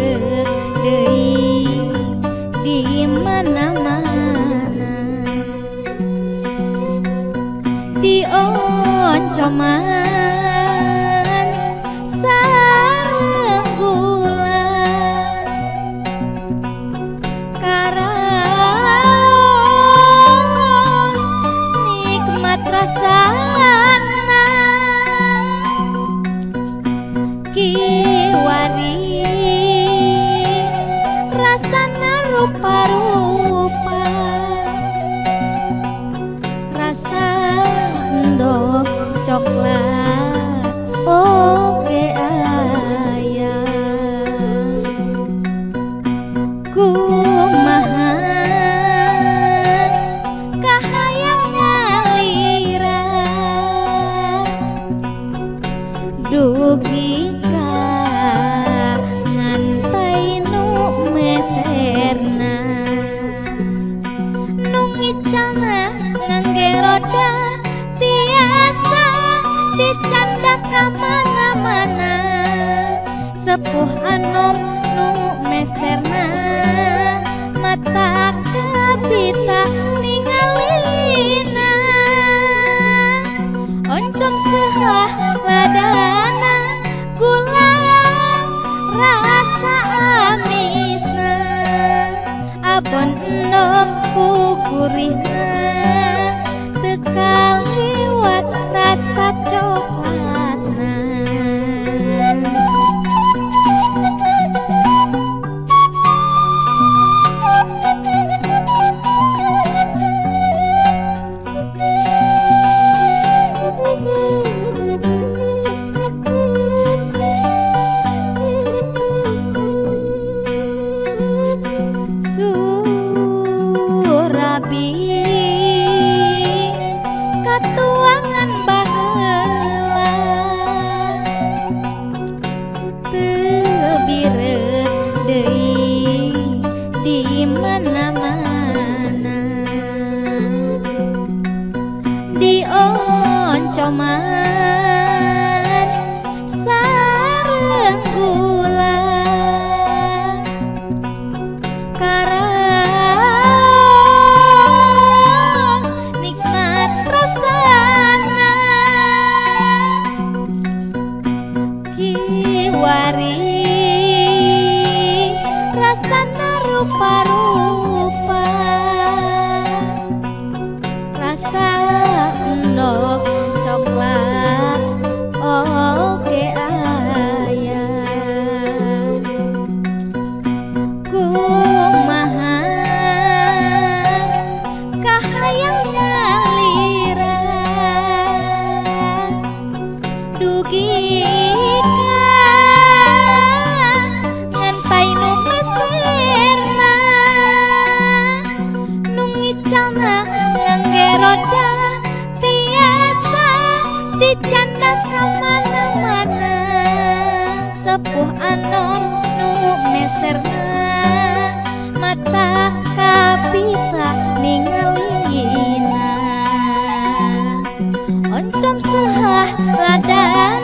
birek deui di mana-mana di oncoman sareng gula karaos nikmat rasana kiwari rasana rupa-rupa rasa endog coklat oge aya kumaha kahayang ngalira dugi ka ngantai nu meserna nu ngicana ngangge roda tiasa dicanda ka mana-mana sepuh anom nu meserna mata kabita ningalina oncom seulah ladana gula rasa amisna abon endog kukurihna tekal liwat rasa coklatna surabi katuangan baheula teu birek deui di mana-mana di oncoman sareng gula karaos nikmat rasana kiwari rasana rupa-rupa rasa endog coklat oge aya kumaha kahayang ngalira dugi ka ngantai nu meserna nu ngicana ngangge roda tiasa dicanda ka mana-mana sepuh anom nu meserna mata kabita ningalina oncom seulah ladana